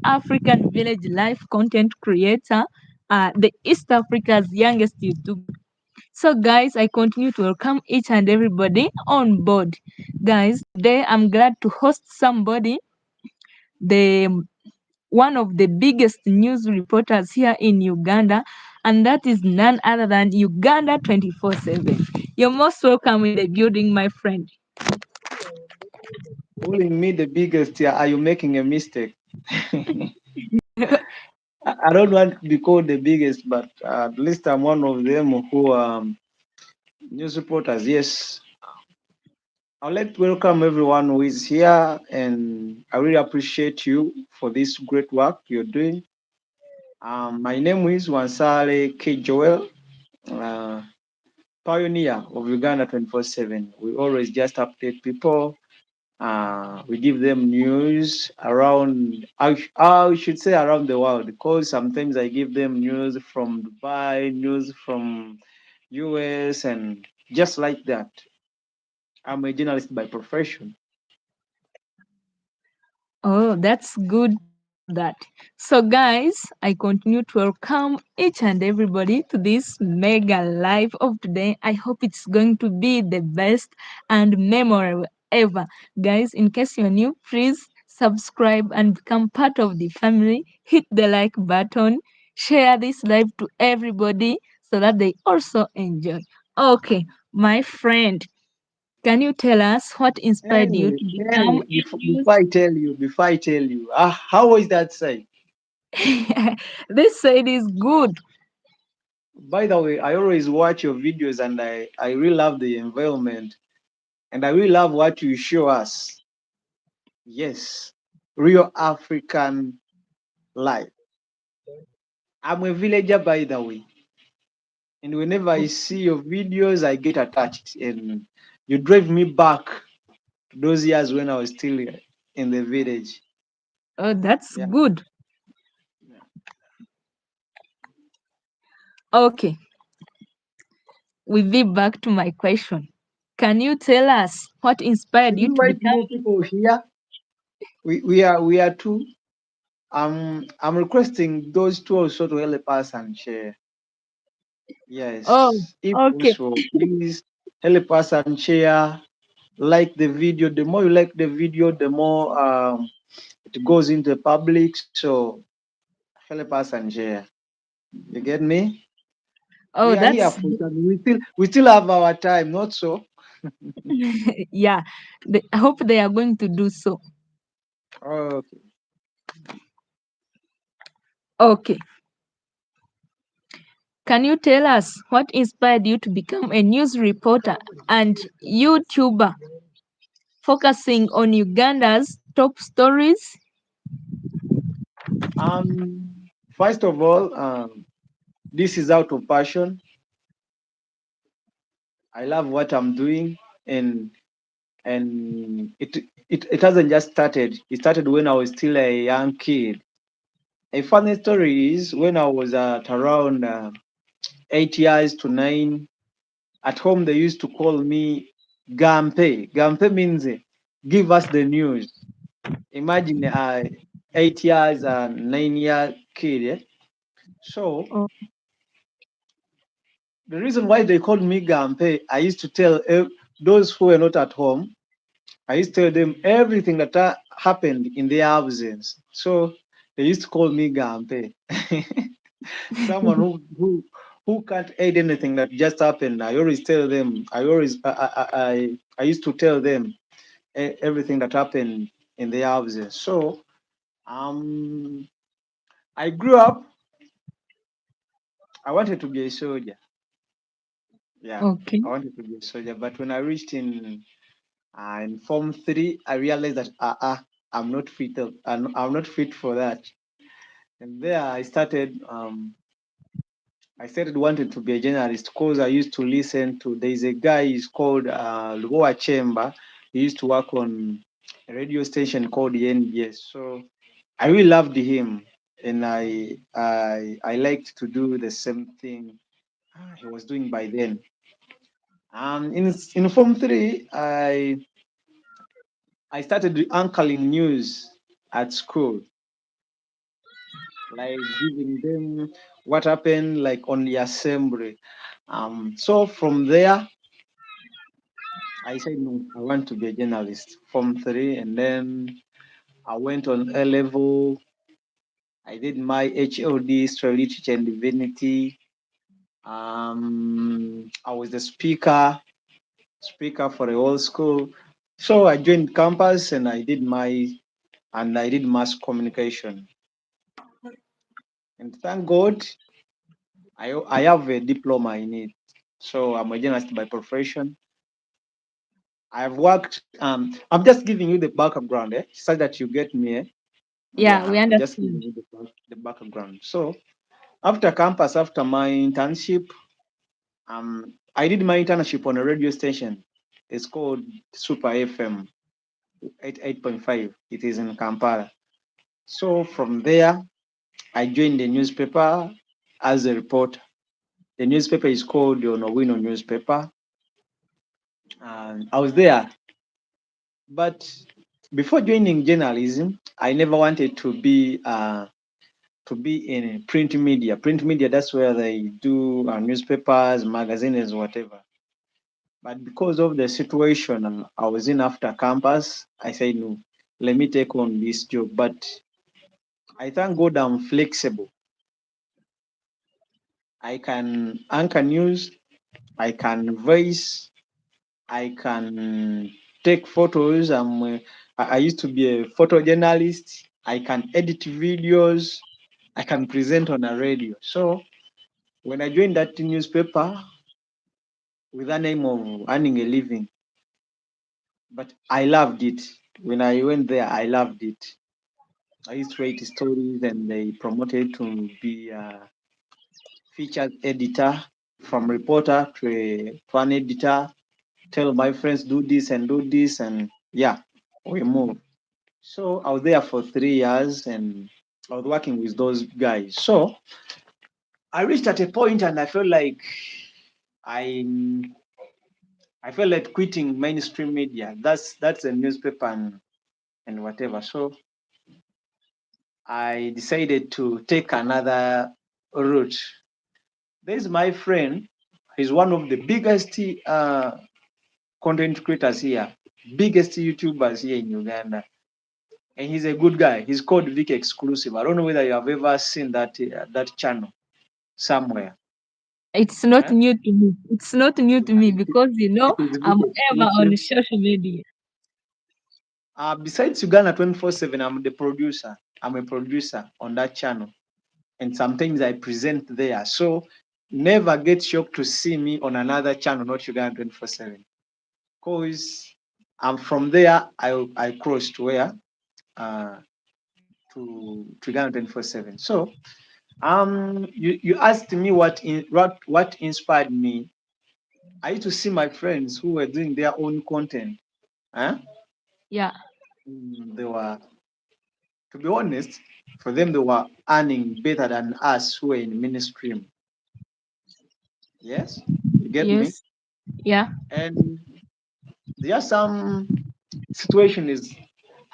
African village life content creator, the East Africa's youngest YouTuber. So, guys, I continue to welcome each and everybody on board. Guys, today I'm glad to host somebody, the one of the biggest news reporters here in Uganda, and that is none other than Uganda 24/7. You're most welcome in the building, my friend. Calling me the biggest here, are you making a mistake? I don't want to be called the biggest, but at least I'm one of them who news reporters. Yes, I'd like to welcome everyone who is here, and I really appreciate you for this great work you're doing. My name is Wansale K. Joel, uh, pioneer of Uganda 24/7. We always just update people. We give them news around, I should say around the world, because sometimes I give them news from Dubai, news from US, and just like that. I'm a journalist by profession. Oh, that's good to know that. So, guys, I continue to welcome each and everybody to this mega live of today. I hope it's going to be the best and memorable ever. Guys, in case you're new, please subscribe and become part of the family. Hit the like button, share this live to everybody so that they also enjoy. Okay, my friend, can you tell us what inspired you Hey, to become hey, a news? before I tell you, how was that say? This side is good. By the way, I always watch your videos and I really love the environment and I really love what you show us. Yes, real African life. I'm a villager, by the way, and whenever I see your videos, I get attached, and you drive me back to those years when I was still in the village. Oh, that's Yeah. good. Okay, we be back to my question. Can you tell us what inspired Should you we to invite become? more people here? We are two. I'm requesting those two also to help us and share. Oh, Yes, if okay. also, please help us and share. Like the video. The more you like the video, the more it goes into public. So help us and share. You get me? We Oh, are here that's for time. We still have our time, not so. yeah. I hope they are going to do so. Okay. Okay. Can you tell us what inspired you to become a news reporter and YouTuber focusing on Uganda's top stories? First of all, this is out of passion. I love what I'm doing, and it hasn't just started. It started when I was still a young kid. A funny story is when I was at around 8 years to 9. At home, they used to call me Gampe. Gampe means give us the news. Imagine 8 years and 9 year kid. Yeah? So Oh, the reason why they called me Gampe, I used to tell those who were not at home, I used to tell them everything that happened in their absence. So they used to call me Gampe. Someone who can't aid anything that just happened. I always tell them. I used to tell them everything that happened in their houses. So um, I grew up. I wanted to be a soldier. Yeah, okay. I wanted to be a soldier. But when I reached in Form 3, I realized that I'm not fit. I'm not fit for that. And there I started wanting to be a journalist because I used to listen to. There is a guy. He's called Lugoa Chemba. He used to work on a radio station called the NBS. So I really loved him, and I liked to do the same thing he was doing by then. In Form 3, I started anchoring news at school. like giving them what happened like on the assembly. So from there, I said no, I want to be a journalist. From three, and then I went on A level. I did my HOD, History, Literature, and Divinity. I was the speaker for the whole school. So I joined campus and I did mass communication. And thank God, I have a diploma in it. So I'm a journalist by profession. I've worked. I'm just giving you the background, so that you get me. Yeah, Yeah, we I'm just understand. giving you the background. So after campus, after my internship, I did my internship on a radio station. It's called Super FM 88.5. It is in Kampala. So from there, I joined the newspaper as a reporter. The newspaper is called the Onowino newspaper, and I was there. But before joining journalism, I never wanted to be in print media. Print media, that's where they do newspapers, magazines, whatever. But because of the situation I was in after campus, I said no, let me take on this job. But I thank God I'm flexible. I can anchor news, I can voice, I can take photos. I used to be a photojournalist. I can edit videos. I can present on a radio. So when I joined that newspaper with the name of earning a living, but I loved it. When I went there, I loved it. I used to write stories, and they promoted to be a featured editor, from reporter to an editor. Tell my friends do this, and yeah, we move. So I was there for 3 years, and I was working with those guys. So I reached at a point, and I I felt like quitting mainstream media. That's a newspaper and whatever. So I decided to take another route. There's my friend. He's one of the biggest content creators here, biggest YouTubers here in Uganda, and he's a good guy. He's called Vic Exclusive. I don't know whether you have ever seen that channel somewhere. It's not Eh? new to me. It's not new to Yeah, me it, because it is Vic I'm ever on Exclusive. social media. Besides Uganda 24/7, I'm the producer. I'm a producer on that channel, and sometimes I present there. So never get shocked to see me on another channel, not Uganda 24/7. Because I'm from there, I crossed where uh, to Uganda 24/7. So you asked me what inspired me. I used to see my friends who were doing their own content. Huh? Yeah, They were, to be honest, for them they were earning better than us who were in mainstream. Yes, you get me. yes, yeah, And there are some situation is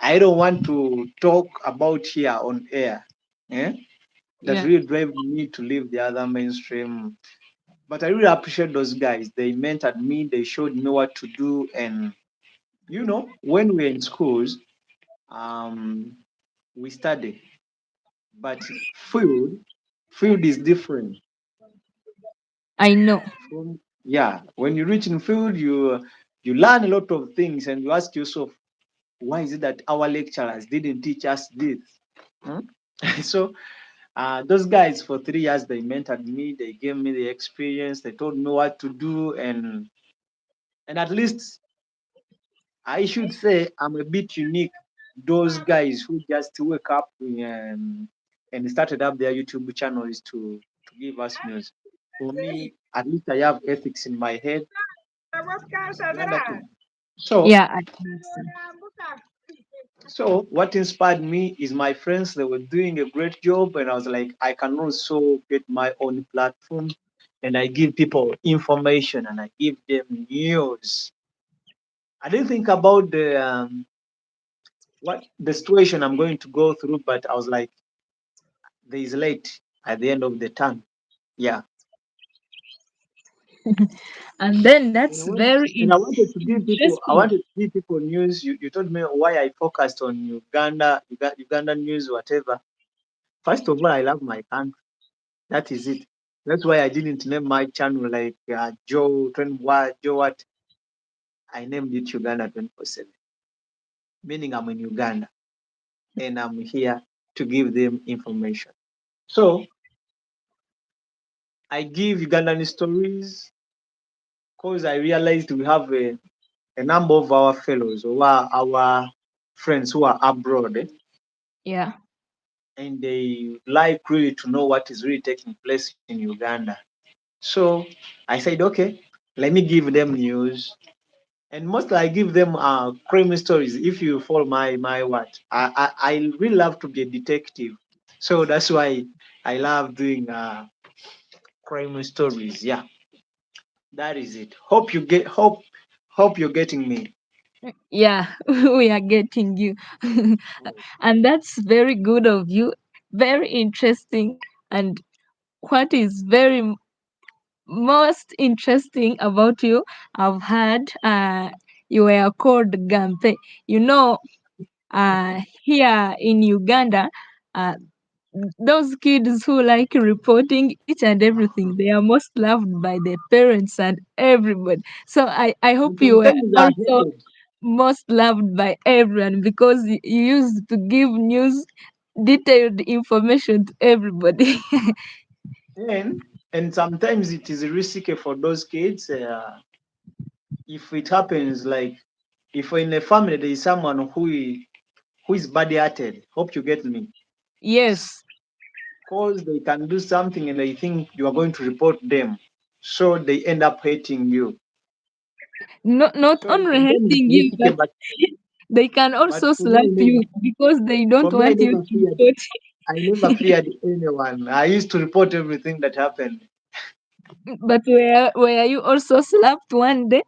I don't want to talk about here on air. Eh? That yeah. really drive me to leave the other mainstream. But I really appreciate those guys. They mentored me. They showed me what to do. And when we're in schools, um, we study. But field is different. I know. Yeah, when you reach in field, you learn a lot of things, and you ask yourself, why is it that our lecturers didn't teach us this? Hmm? So those guys for 3 years they mentored me. They gave me the experience. They told me what to do, and at least I should say I'm a bit unique. Those guys who just wake up and started up their YouTube channels to give us news. For me, at least I have ethics in my head. You understand? So, Yeah, I understand. so what inspired me is my friends. They were doing a great job, and I was like, I can also get my own platform, and I give people information, and I give them news. I didn't think about the situation I'm going to go through, but I was like, there is light at the end of the tunnel. Yeah. And then And that's I want very and I wanted to give people I interesting. wanted to give people news. You told me why I focused on Uganda news, whatever. First of all, I love my country. That is it. That's why I didn't name my channel like Joe 21 Joe what. I named it Uganda 24/7, meaning I'm in Uganda and I'm here to give them information. So I give Ugandan stories because I realized we have a number of our fellows or our friends who are abroad, Yeah. and they like really to know what is really taking place in Uganda. So I said, okay, let me give them news. And mostly I give them crime stories. If you follow my what, I really love to be a detective. So that's why I love doing crime stories. Yeah, that is it. Hope you're getting me. Yeah, we are getting you. And that's very good of you. Very interesting. And what is very most interesting about you, I've heard you were called Gampe. You know, here in Uganda, uh, those kids who like reporting each and everything, they are most loved by their parents and everybody. So I hope And you were sometimes they are also hated. most loved by everyone because you used to give news detailed information to everybody. And and sometimes it is risky for those kids if it happens like if in a family there is someone who is bad-hearted. Hope you get me. Yes, Because they can do something and they think you are going to report them, so they end up hating you. not So only sometimes it's hating you, risky, but they can but also for me, slap you because they don't for me, I want you never to feared. report. I never feared anyone. I used to report everything that happened. But were you also slapped one day?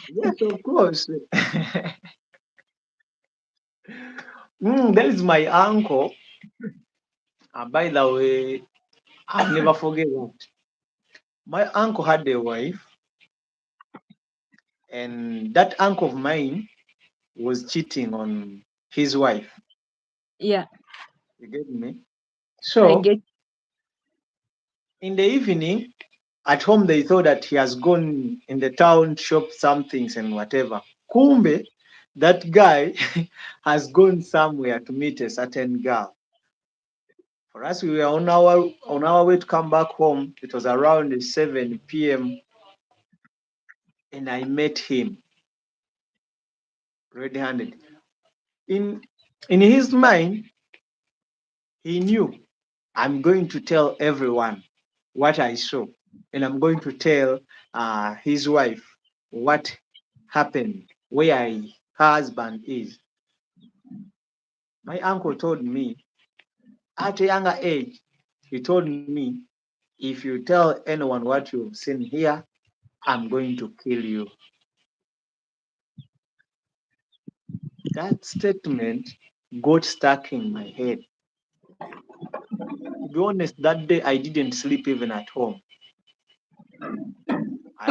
Yes, of course. That is my uncle. By the way, I'll never forget that. My uncle had a wife, and that uncle of mine was cheating on his wife. Yeah, You get me? I So get. in the evening, at home they thought that he has gone in the town, shop some things and whatever. Kumbe, that guy has gone somewhere to meet a certain girl. For us, we were on our way to come back home. It was around 7 p.m. and I met him red-handed. In in his mind, he knew I'm going to tell everyone what I saw, and I'm going to tell his wife what happened, where her husband is. My uncle told me at a younger age, he told me, if you tell anyone what you've seen here, I'm going to kill you. That statement got stuck in my head. To be honest, that day I didn't sleep even at home.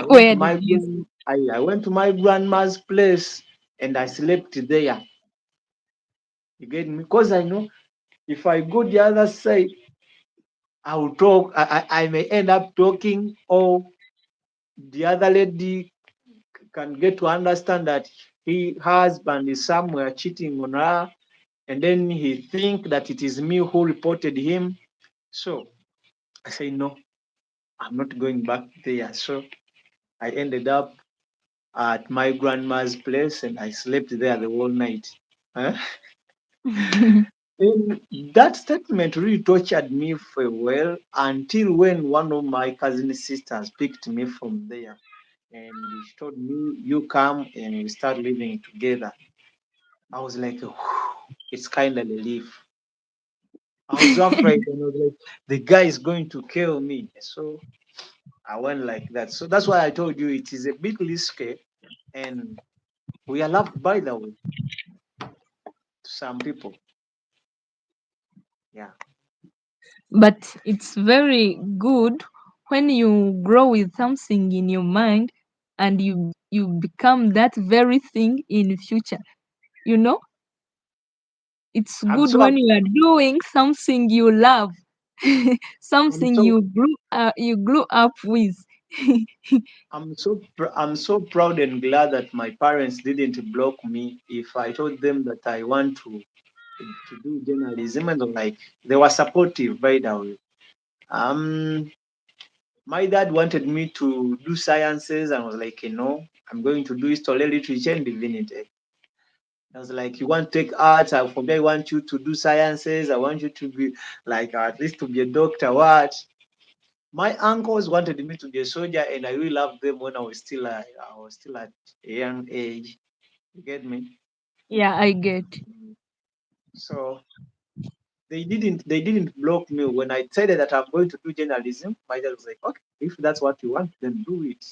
Where did you sleep? I went to my grandma's place and I slept there. You get me? Because I know if I go the other side, I will talk. I may end up talking, or the other lady can get to understand that he husband is somewhere cheating on her, and then he think that it is me who reported him. So I say no, I'm not going back there. So I ended up at my grandma's place and I slept there the whole night. Huh? And that statement really tortured me for a while until when one of my cousin sisters picked me from there and she told me, "You come and we start living together." I was like, "Whew, it's kind of relief." I was afraid and I was like, the guy is going to kill me. So I went like that. So that's why I told you it is a bit risky and we are loved by the way to some people. Yeah, But it's very good when you grow with something in your mind and you become that very thing in future. You know, it's I'm good so when you are doing something you love, I'm something so you grew up with. I'm so proud and glad that my parents didn't block me if I told them that I want to do journalism, and like they were supportive by the way. Um, my dad wanted me to do sciences and was like, no, I'm going to do history, literature, and divinity. I was like, you want to take arts? For me, I want you to do sciences. I want you to be like at least to be a doctor. What? My uncles wanted me to be a soldier, and I really loved them when I was still at a young age. You get me? Yeah, I get. So they didn't block me when I said that I'm going to do journalism. My dad was like, okay, if that's what you want, then do it.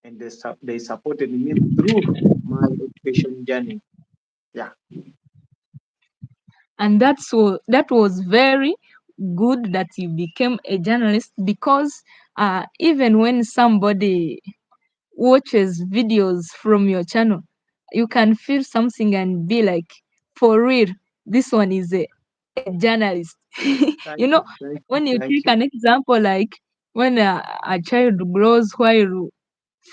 And they supported me through my education journey. Yeah, And that was very good that you became a journalist, because even when somebody watches videos from your channel, you can feel something and be like, for real, this one is a journalist. You thank know, you, thank you, when you thank take you. an example, like when a child grows while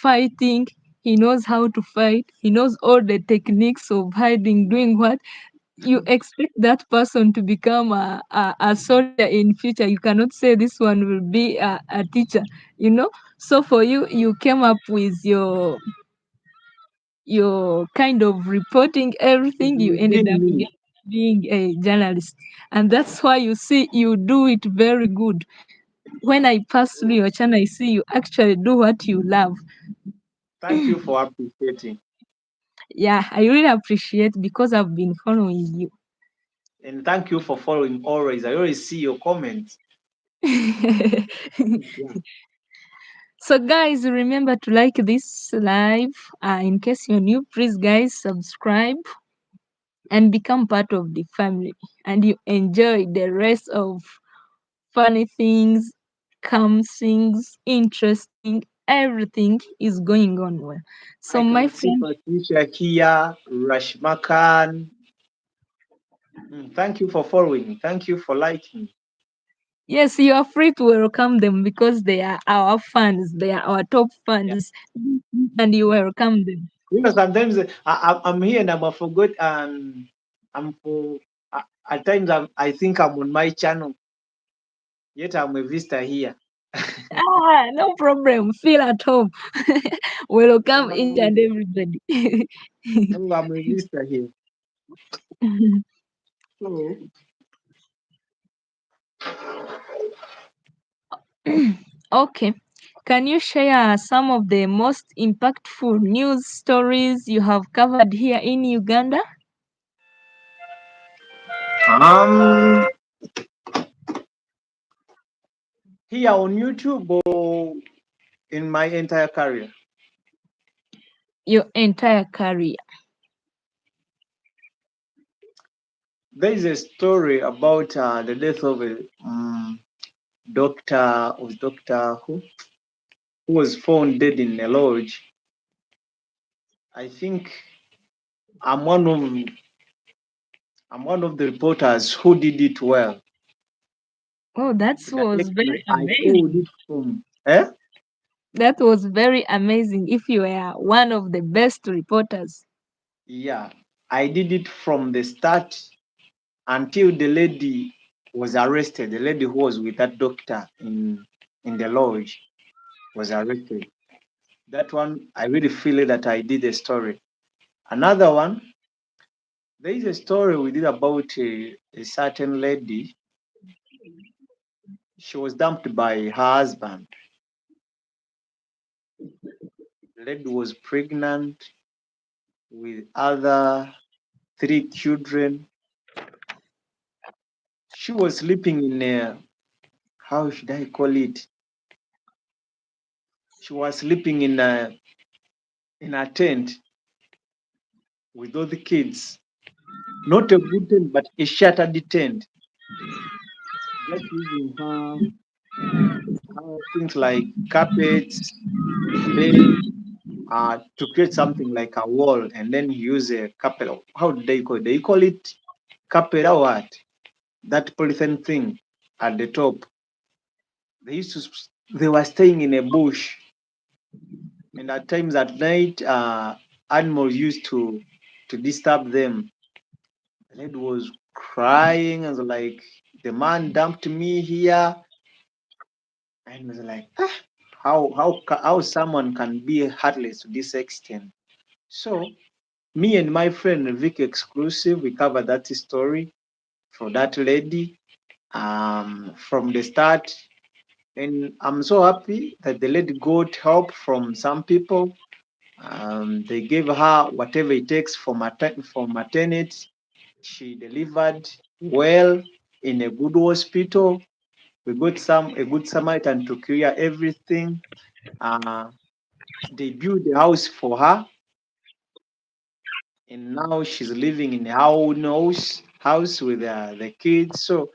fighting, he knows how to fight, he knows all the techniques of hiding, doing what, you expect that person to become a soldier in future. You cannot say this one will be a teacher, you know. So for you, you came up with your kind of reporting It's everything, you ended within up me. being a journalist. And that's why you see you do it very good. When I pass through your channel, I see you actually do what you love. Thank you for appreciating. Yeah, I really appreciate, because I've been following you. And thank you for following always. I always see your comments. Yeah. So, guys, remember to like this live. In case you're new, please, guys, subscribe and become part of the family. And you enjoy the rest of funny things, calm things, interesting. Everything is going on well. So, I my can see friend, Patricia here, Rashmakan. Thank you for following. Thank you for liking. yes, you are free to welcome them, because they are our fans. They are our top Yeah. fans, and you welcome them. Sometimes I'm here and I'm a forgot I'm for at times I think I'm on my channel, yet I'm a visitor here. No problem. Feel at home. Welcome each and I'm everybody. a visitor here. So Okay. Can you share some of the most impactful news stories you have covered here in Uganda? um here on YouTube or in my entire career. Your entire career. There is a story about the death of a doctor of Doctor who was found dead in a lodge. I think I'm one of I'm one of the reporters who did it well. Oh, that To the was extent very that I followed amazing. it from eh? That was very amazing if you were one of the best reporters. Yeah. I did it from the start until the lady was arrested. The lady who was with that doctor in the lodge was arrested. That one I really feel that I did a story. Another one, there is a story we did about a certain lady. She was dumped by her husband. The lady was pregnant with other three children. She was sleeping in a, how should I call it? She was sleeping in a tent with all the kids. Not a good tent, but a shattered tent. just using things like carpets, bed, to create something like a wall, and then use a carpet. How do they call it? They call it carpet or what? That polythene thing at the top. They used to. They were staying in a bush, and at times at night, animals used to disturb them. The lady was crying and was like, "The man dumped me here," and was like, how someone can be heartless to this extent. So me and my friend Vic Exclusive, we covered that story for that lady from the start. And I'm so happy that the lady got help from some people. They gave her whatever it takes for maternity. She delivered well in a good hospital. We got a good Samaritan to clear everything. Uh, they built a house for her, and now she's living in her own house with the kids. So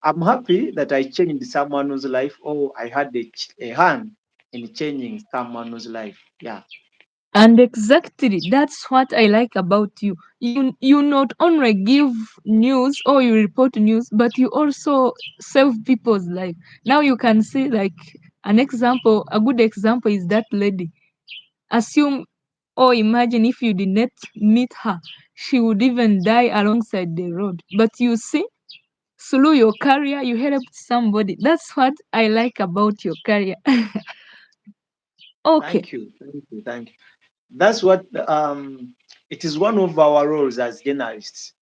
I'm happy that I changed someone's life, or I had a hand in changing someone's life. Yeah. And exactly, that's what I like about you. You not only give news or you report news, but you also save people's life. Now you can see like an example, a good example is that lady. Assume or imagine if you did not meet her, she would even die alongside the road. But you see, through your career, you helped somebody. That's what I like about your career. Okay. Thank you. That's what it is one of our roles as journalists,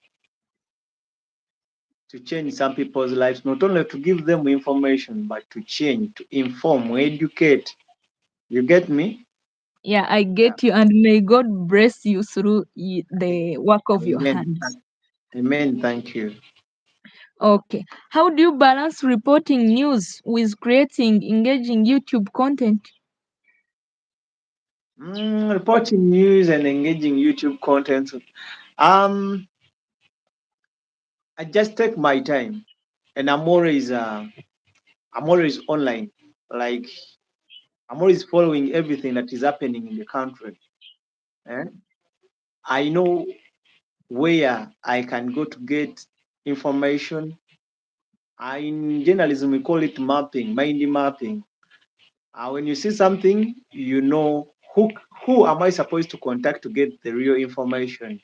to change some people's lives, not only to give them information, but to change, to inform, educate. You get me? Yeah, I Yeah. get you, and may God bless you through the work of your Amen. hands. Amen. Thank you. Okay. How do you balance reporting news with creating engaging YouTube content? Reporting news and engaging YouTube content. Um, I just take my time, and I'm always online. Like, I'm always following everything that is happening in the country. Eh? I know where I can go to get information. In journalism, we call it mapping, mind mapping. When you see something, you know who am I supposed to contact to get the real information?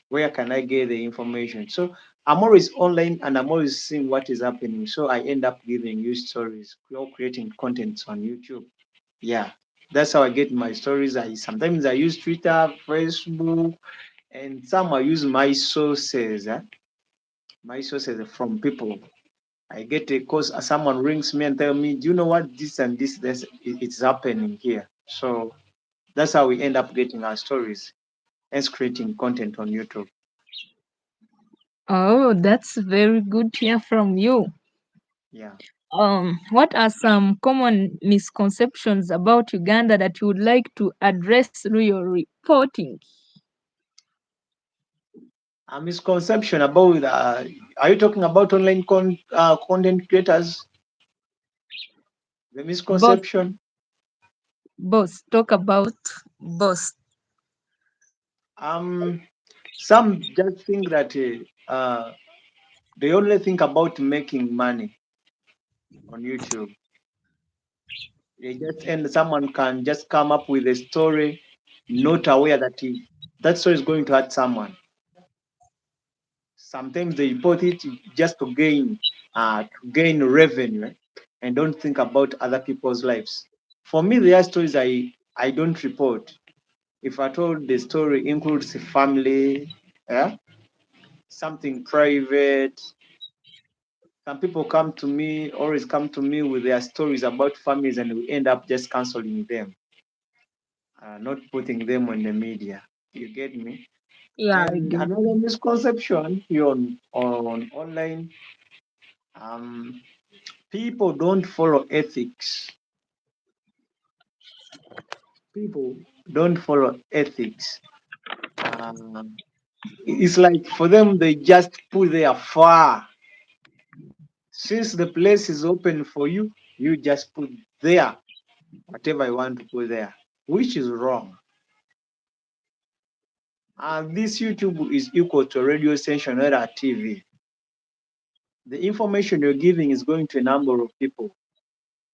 Where can I get the information? So I'm always online and I'm always seeing what is happening. So I end up giving you stories or creating contents on YouTube. Yeah, that's how I get my stories. I sometimes I use Twitter, Facebook, and some I use my sources. My sources from people. I get a cause. Someone rings me and tell me, "Do you know what this it's happening here?" So that's how we end up getting our stories and creating content on YouTube. Oh, that's very good to hear from you. Yeah. What are some common misconceptions about Uganda that you would like to address through your reporting? A misconception about are you talking about online content creators? The Both, misconception. both. Talk about both. Um, some just think that they only think about making money on YouTube. They just and someone can just come up with a story, not aware that that story is going to hurt someone. Sometimes they report it just to gain revenue, and don't think about other people's lives. For me, there are stories I don't report. If I told the story includes a family, yeah, something private, some people always come to me with their stories about families, and we end up just canceling them, not putting them on the media. You get me? Yeah, I And get. another misconception here on online, um, people don't follow ethics. People don't follow ethics. Um, it's like for them, they just put their far. Since the place is open for you, you just put there whatever you want to put there, which is wrong. And this YouTube is equal to a radio station or a TV. The information you're giving is going to a number of people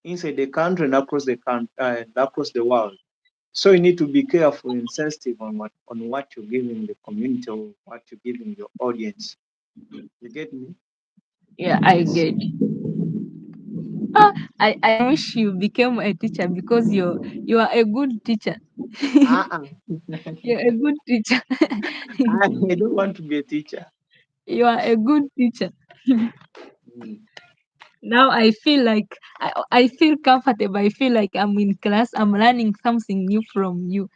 inside the country and across the world. So you need to be careful and sensitive on what you're giving the community or what you're giving your audience. You get me? Yeah, I Yes. get. Ah, I wish you became a teacher because you are a good teacher. Uh-uh. You're a good teacher. I don't want to be a teacher. You are a good teacher. Mm. Now I feel comfortable. I feel like I'm in class. I'm learning something new from you.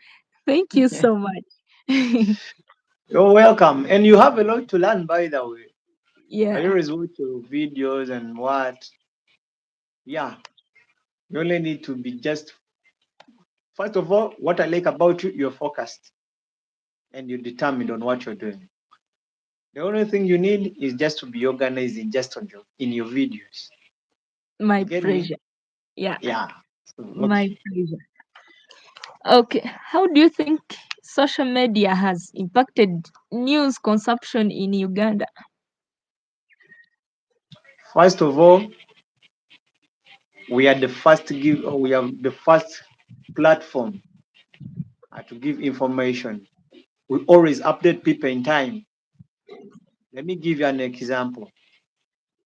Thank you so much. You're welcome. And you have a lot to learn, by the way. I Yeah, always watch your videos and what. Yeah, you only need to be just, first of all, what I like about you, you're focused and you're determined on what you're doing. The only thing you need is just to be organized in your videos. my You get me? pleasure. Yeah, Yeah. So, my okay. pleasure. Okay, how do you think social media has impacted news consumption in Uganda? First of all, we are the first platform to give information. We always update people in time. Let me give you an example.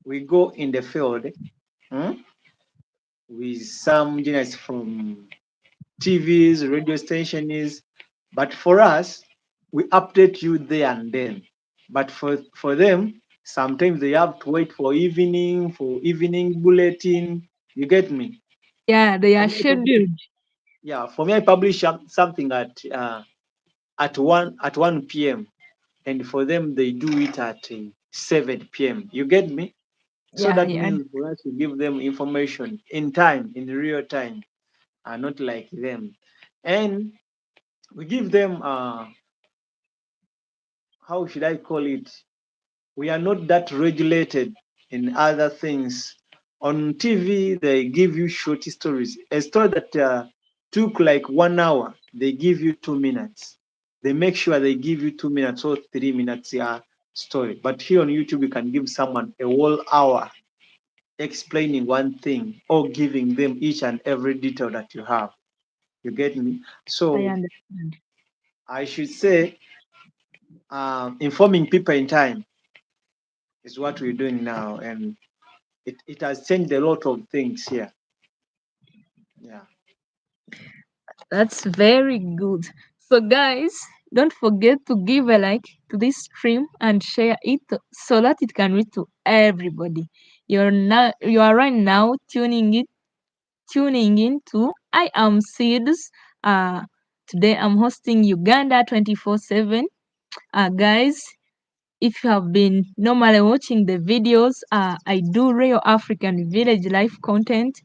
We go in the field, hmm, with some journalists from TVs, radio stations, but for us, we update you there and then. But for them, sometimes they have to wait for evening bulletin. You get me? Yeah, they For are me, I publish, scheduled. yeah, for me, I publish something at 1 p.m. and for them they do it at 7 p.m. You get me? So Yeah, that yeah. means for us to give them information in time, in real time, not like them. And we give them how should I call it? We are not that regulated in other things. On TV, they give you short stories. A story that took like 1 hour, they give you 2 minutes. They make sure they give you 2 minutes or 3 minutes story. But here on YouTube, you can give someone a whole hour explaining one thing or giving them each and every detail that you have. You get me? I So understand. I should say, informing people in time is what we're doing now, and it has changed a lot of things here. Yeah. That's very good. So, guys, don't forget to give a like to this stream and share it so that it can reach to everybody. You are right now tuning in to I Am Seeds. Uh, Today I'm hosting Uganda 24/7. Guys, if you have been normally watching the videos, I do real African village life content.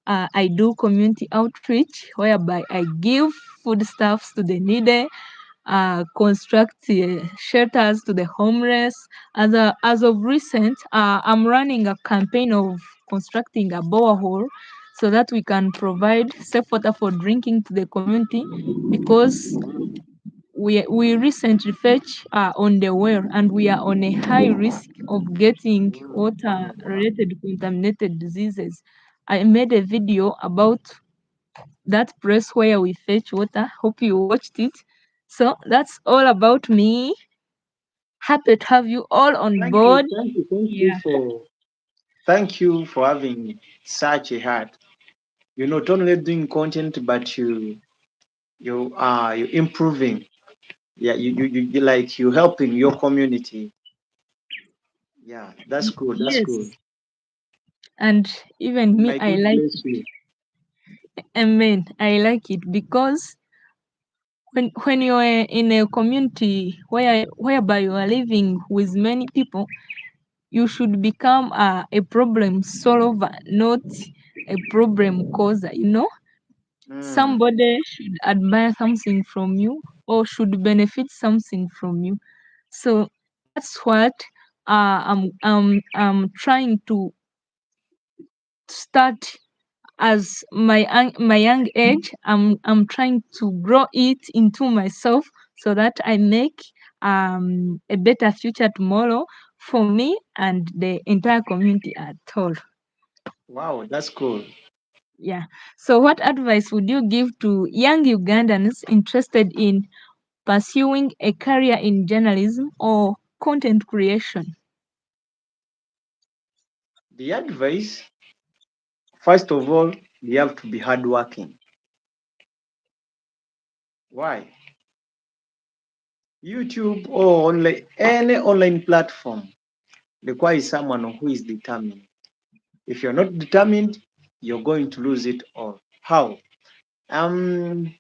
I do community outreach whereby I give foodstuffs to the needy, construct shelters to the homeless. As of recent, I'm running a campaign of constructing a borehole so that we can provide safe water for drinking to the community because we recently fetch on the well and we are on a high risk of getting water related contaminated diseases. I made a video about that place where we fetch water. Hope you watched it. So that's all about me. Happy to have you all on Thank you, board. Yeah, thank you for having such a heart. You're not only doing content, but you're improving. Yeah, you like you helping your community. Yeah, that's good. That's good. yes. And even me, May I God like bless it. you. Amen. I like it because when you're in a community whereby you are living with many people, you should become a problem solver, not a problem causer. Mm. Somebody should admire something from you or should benefit something from you. So that's what I'm trying to start as my young age. I'm trying to grow it into myself so that I make a better future tomorrow for me and the entire community at all. Wow, that's cool. Yeah. So what advice would you give to young Ugandans interested in pursuing a career in journalism or content creation? The advice, first of all, you have to be hardworking. Why? YouTube or any online platform requires someone who is determined. If you're not determined, you're going to lose it all. How? Um,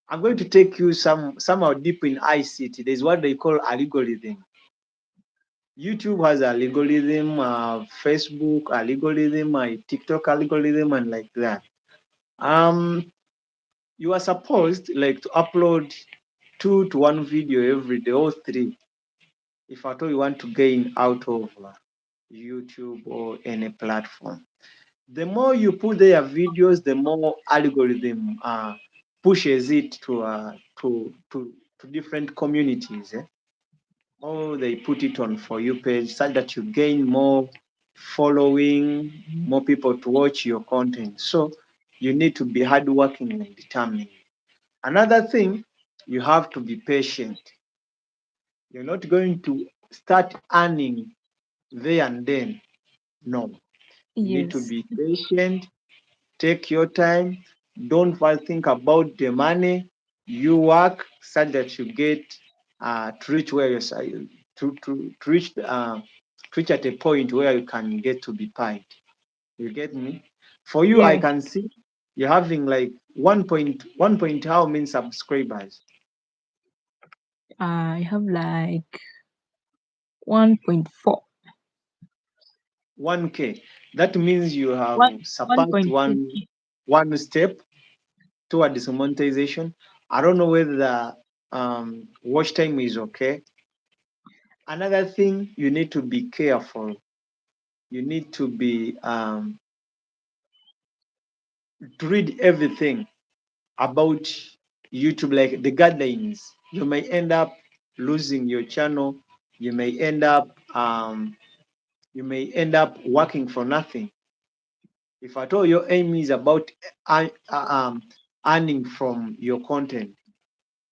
I'm going to take you somehow deep in ICT. There's what they call algorithm. YouTube has algorithm, Facebook algorithm, TikTok algorithm, and like that. Um, you are supposed like to upload 2 to 1 video every day or 3, if at all you want to gain out of YouTube or any platform. The more you put their videos, the more algorithm pushes it to different communities. Or they put it on for you page such that you gain more following, more people to watch your content. So you need to be hardworking and determined. Another thing, you have to be patient. You're not going to start earning there and then. No, you need to Yes. be patient. Take your time. Don't first think about the money. You work such that you get to reach where you're to reach at a point where you can get to be paid. You get me? For you, I Yeah. can see you're having like 1.1 how many subscribers? I have like 1.4. 1K. That means you have One surpassed 1.2. one step towards monetization. I don't know whether the watch time is okay. Another thing, you need to be careful. You need to be to read everything about YouTube, like the guidelines. You may end up losing your channel. You may end up working for nothing. If at all your aim is about earning from your content,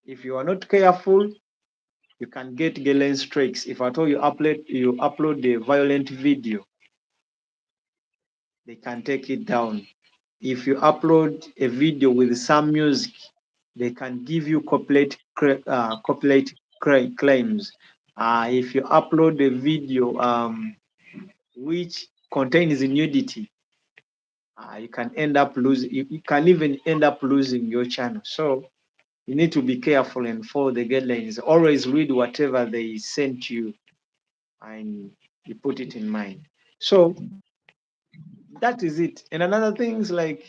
if you are not careful, you can get guideline strikes. If at all you upload a violent video, they can take it down. If you upload a video with some music, they can give you claims. If you upload a video which contains nudity, you can end up losing. You can even end up losing your channel. So you need to be careful and follow the guidelines. Always read whatever they sent you, and you put it in mind. So that is it. And another thing is like,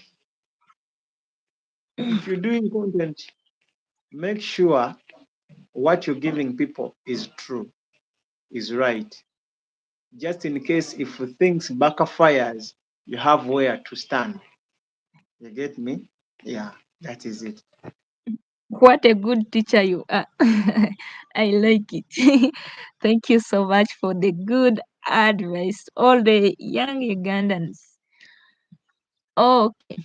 if you're doing content, make sure what you're giving people is true, is right. Just in case if things backfires, you have where to stand. You get me? Yeah, that is it. What a good teacher you are. I like it. Thank you so much for the good advice, all the young Ugandans. Okay.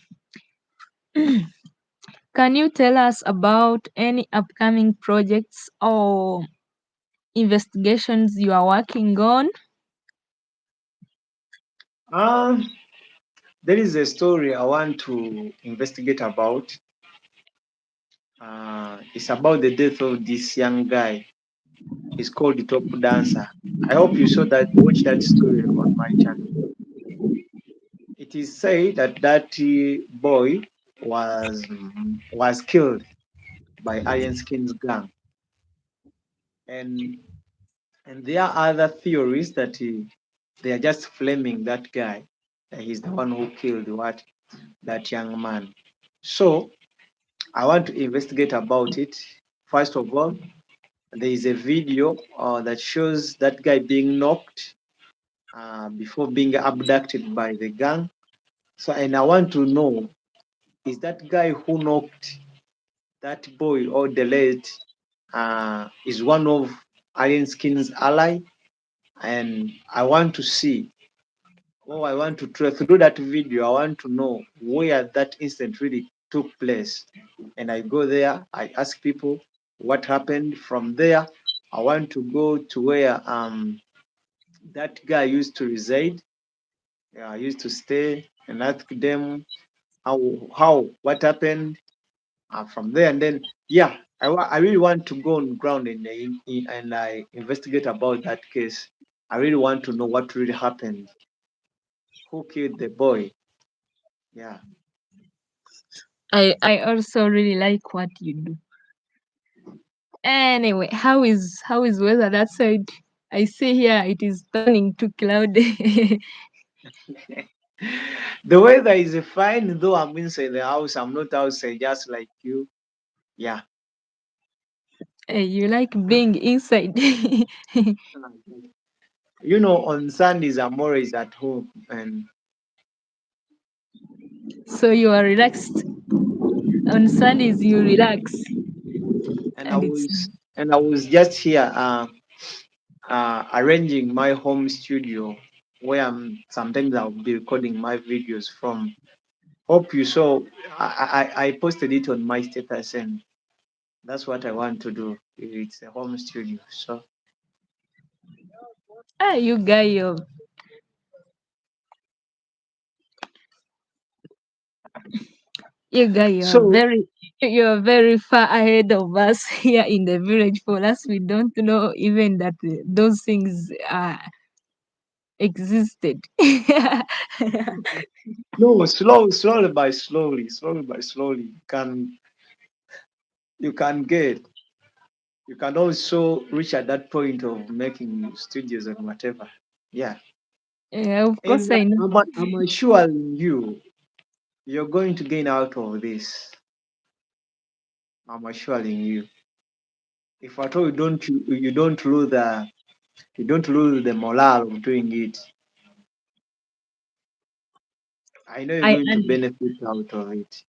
Can you tell us about any upcoming projects or investigations you are working on? Um, there is a story I want to investigate about. It's about the death of this young guy. He's called the Top Dancer. I hope you saw that, watch that story on my channel. It is said that boy was killed by Iron Skin's gang, and there are other theories that they are just flaming that guy, that he's the one who killed that young man. So I want to investigate about it. First of all, there is a video that shows that guy being knocked. before being abducted by the gang. So, and I want to know, is that guy who knocked that boy or the late is one of Alien Skin's ally? And I want to see, oh, I want to try through that video. I want to know where that incident really took place. And I go there, I ask people what happened. From there, I want to go to where that guy used to reside. I used to stay and ask them what happened from there. And then, yeah, I really want to go on ground and I investigate about that case. I really want to know what really happened. Who killed the boy? Yeah. I also really like what you do. Anyway, how is weather that side? I see here it is turning to cloudy. The weather is fine, though I'm inside the house. I'm not outside, just like you. Yeah. You like being inside. You know, on Sundays, I'm always at home, So you are relaxed. On Sundays you relax. and I And it's was and I was just here arranging my home studio where sometimes I'll be recording my videos from. Hope you saw. I posted it on my status, and that's what I want to do. It's a home studio, so. you guy So you are very far ahead of us here in the village. For us, we don't know even that those things existed. no, slowly by slowly, you can get. You can also reach at that point of making studios and whatever. Yeah. Yeah, of course And I know. I'm assuring you, you're going to gain out of this. I'm assuring you. If at all you don't lose the morale of doing it, I know you're I going to and benefit out of it.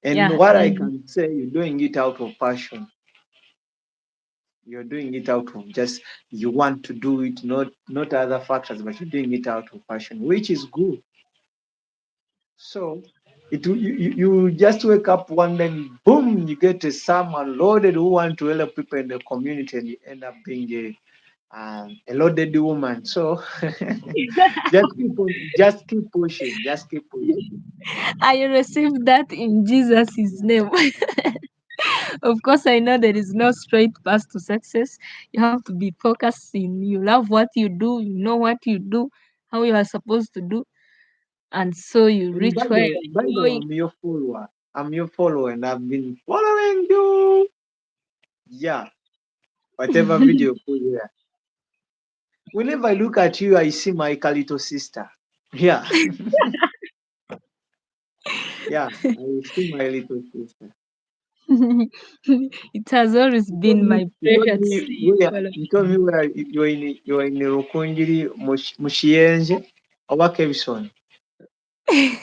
And yeah, what I can say, you're doing it out of passion. You're doing it out of just you want to do it, not other factors, but you're doing it out of passion, which is good. So you just wake up one day, and boom, you get a someone loaded who want to help people in the community, and you end up being a loaded woman. So just keep pushing, just keep pushing. I received that in Jesus' name. Of course, I know there is no straight path to success. You have to be focused in you love what you do, you know what you do, how you are supposed to do, and so you And reach where by you're the way, going. I'm your follower. I'm your follower, and I've been following you. Yeah, whatever video you put here. Whenever I look at you, I see my little sister. Yeah, yeah, I see my little sister. It has always You told been me, my you told pleasure to me see you where, following you told me where you're in Rukungiri, Mushienje, or Kevison. me.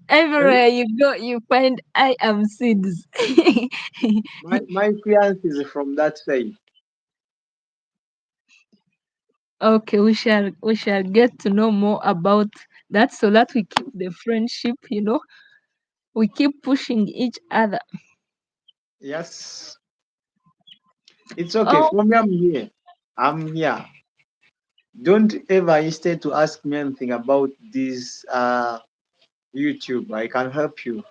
Everywhere you go, you find I am seeds. My fiance is from that side. Okay, we shall get to know more about that so that we keep the friendship, we keep pushing each other. Yes, it's okay. Oh, For me, I'm here. I'm here. Don't ever hesitate to ask me anything about this YouTube. I can help you.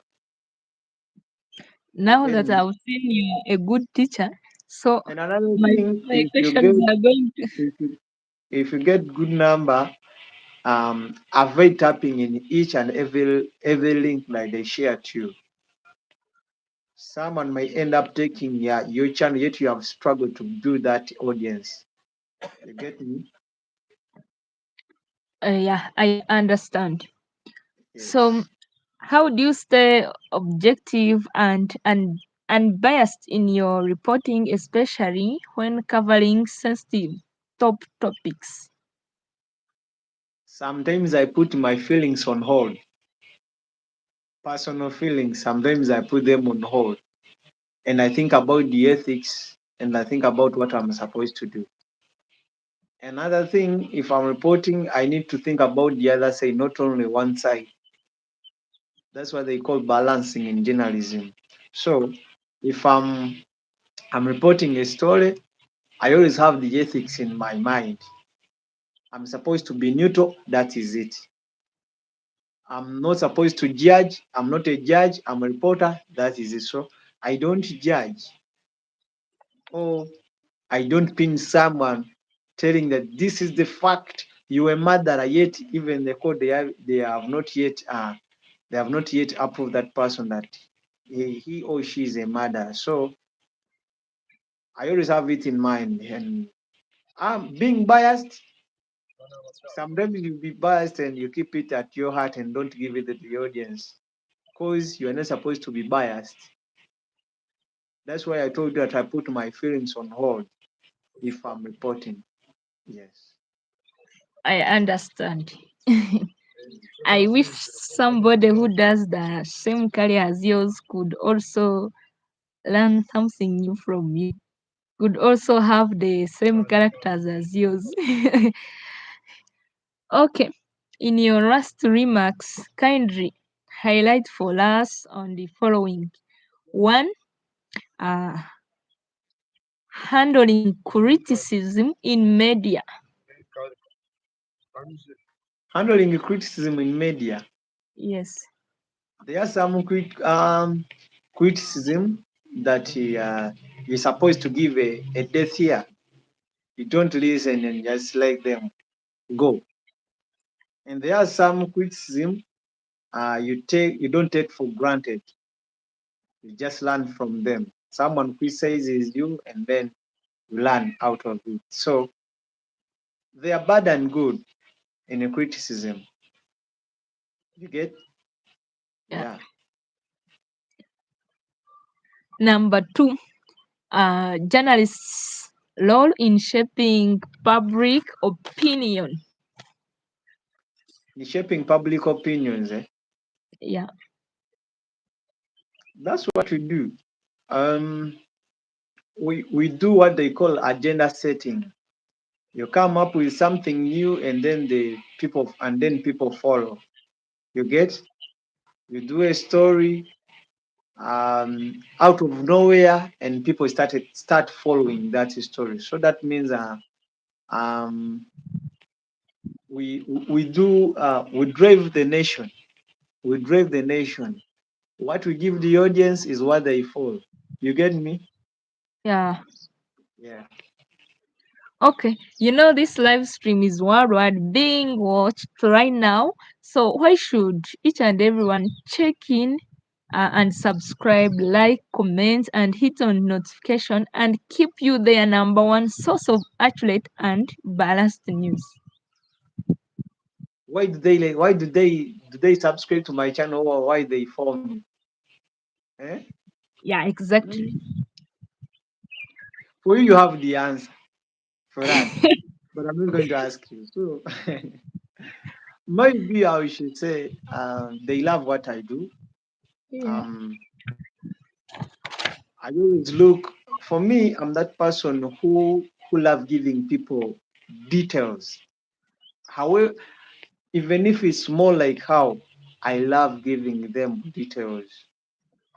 You now get that me? I've seen you're a good teacher, so And another my thing, my questions are going to. if you get good number, avoid tapping in each and every link like they share to you. Someone may end up taking your channel, yet you have struggled to build that audience. You get me? Yeah, I understand. So, Yes. how do you stay objective and unbiased in your reporting, especially when covering sensitive top topics. Sometimes I put my feelings on hold. Personal feelings, sometimes I put them on hold. And I think about the ethics and I think about what I'm supposed to do. Another thing, if I'm reporting, I need to think about the other side, not only one side. That's what they call balancing in journalism. So if I'm reporting a story, I always have the ethics in my mind. I'm supposed to be neutral, that is it. I'm not supposed to judge. I'm not a judge. I'm a reporter. That is it. So I don't judge or I don't pin someone telling that this is the fact. You a murderer, yet even the court they have not yet approved that person that he or she is a murderer. So I always have it in mind. And I'm being biased. Sometimes you be biased and you keep it at your heart and don't give it to the audience because you are not supposed to be biased. That's why I told you that I put my feelings on hold if I'm reporting. Yes. I understand. I wish somebody who does the same career as yours could also learn something new from you. Could also have the same characters as yours. Okay. In your last remarks, kindly highlight for us on the following. One, uh, handling criticism in media. Handling criticism in media. Yes. There are some criticism that you're supposed to give a death ear. You don't listen and just let them go. And there are some criticism you don't take for granted. You just learn from them. Someone criticizes you and then you learn out of it. So they are bad and good in a criticism. You get? Yeah. Yeah. Number two, journalists' role in shaping public opinion. In shaping public opinions, Yeah. that's what we do. Um, we do what they call agenda setting. You come up with something new and then people follow. You get? You do a story out of nowhere and people start following that story. So that means um, we drive the nation. We drive the nation. What we give the audience is what they follow. You get me? Yeah. Yeah. Okay. This live stream is worldwide being watched right now. So why should each and everyone check in and subscribe, like, comment, and hit on notification and keep you their number one source of accurate and balanced news? Why do they subscribe to my channel or why they follow me? Eh? Yeah, exactly. Mm, For you, you have the answer for that, but I'm not going to ask you. So maybe I should say they love what I do. Yeah. Um, I always look for me. I'm that person who love giving people details. However, even if it's more like how I love giving them details.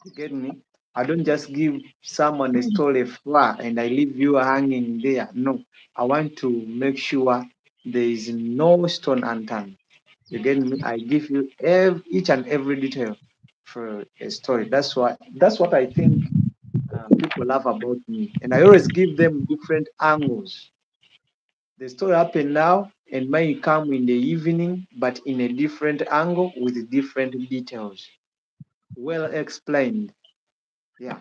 You get me? I don't just give someone a story flat and I leave you hanging there. No, I want to make sure there is no stone unturned. You get me? I give you each and every detail for a story. That's what I think people love about me, and I always give them different angles. The story happened now and might come in the evening, but in a different angle with different details. Well explained. Yeah.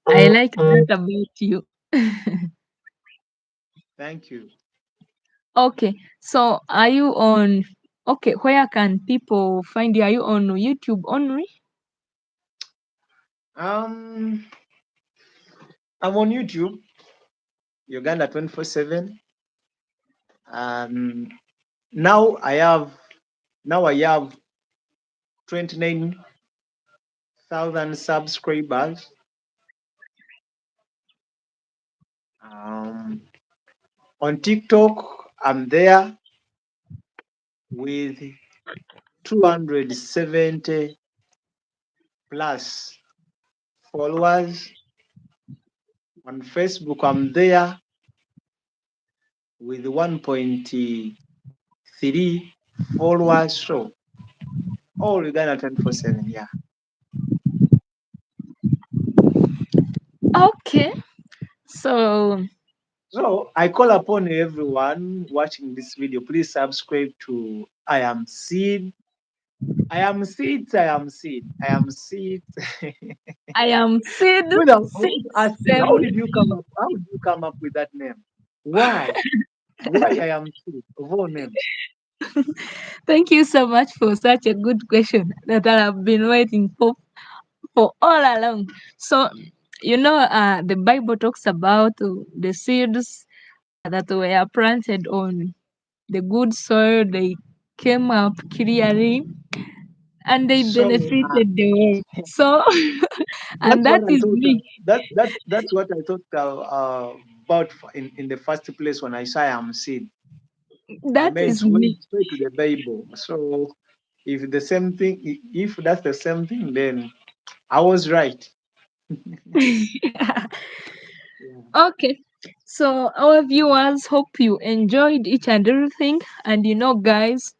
I like that about you. Thank you. Okay, so are you on? Okay, where can people find you? Are you on YouTube only? Um, I'm on YouTube, Uganda 24/7. Um, now I have now I have 29,000 subscribers. Um, on TikTok, I'm there with 270 plus followers. On Facebook, I'm there with 1.3 followers. So all Uganda 24/7. Yeah. Okay. So So I call upon everyone watching this video, please subscribe to I am Seed. I am Seed. I am Seed. I am Seed. I am Sid Well, I want to ask you, 67. how did you come up? How did you come up with that name? Why? Why I am Seed of all names? Thank you so much for such a good question that I have been waiting for all along. So, the Bible talks about the seeds that were planted on the good soil. They came up clearly and they So benefited the world. So, that's and what that I is thought. me. That's what I thought about in the first place when I say I am Seed. I That meant is me. went straight to the Bible. So if the same thing, if that's the same thing, then I was right. Yeah. Okay. So, our viewers, hope you enjoyed each and everything. And guys,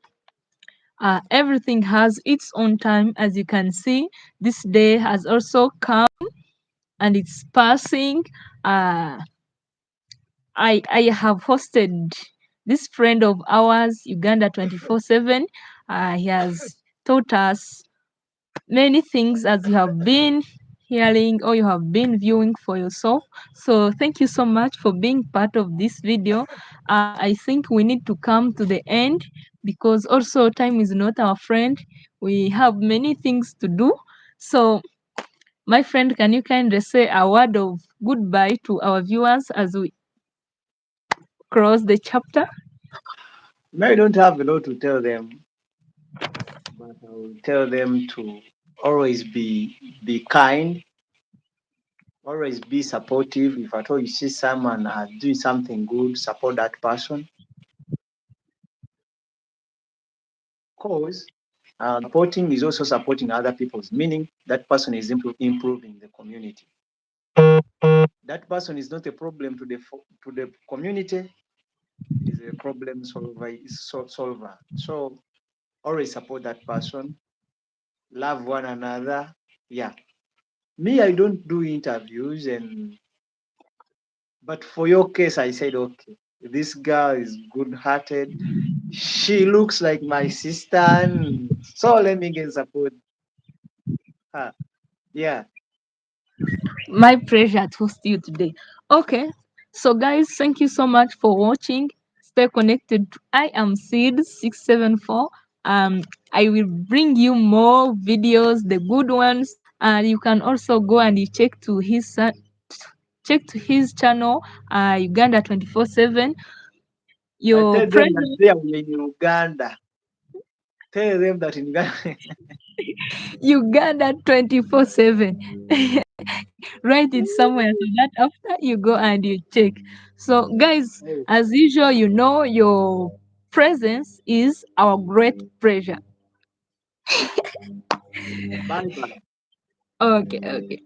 everything has its own time. As you can see, this day has also come and it's passing. Uh, I have hosted this friend of ours, Uganda 24/7. He has taught us many things as you have been hearing or you have been viewing for yourself. So thank you so much for being part of this video. I think we need to come to the end because also time is not our friend. We have many things to do. So my friend, can you kindly say a word of goodbye to our viewers as we cross the chapter? I don't have a lot to tell them, but I will tell them to always be kind, always be supportive. If at all you see someone doing something good, support that person. Cause supporting is also supporting other people's meaning that person is improving the community. That person is not a problem to the community. Is a problem solver. So always support that person. Love one another. Yeah. Me, I don't do interviews, and but for your case, I said okay. This girl is good-hearted. She looks like my sister, and so let me get support her. Yeah. My pleasure to host you today. Okay, so guys, thank you so much for watching. Stay connected. I am Seed674. I will bring you more videos, the good ones, and you can also go and you check to his channel, Uganda 24/7. But Your tell them that present they are in Uganda. Tell them that in Uganda. Uganda 24/7. Write it somewhere so that after you go and you check. So, guys, Oh, as usual, your presence is our great pleasure. bye bye. Okay, okay.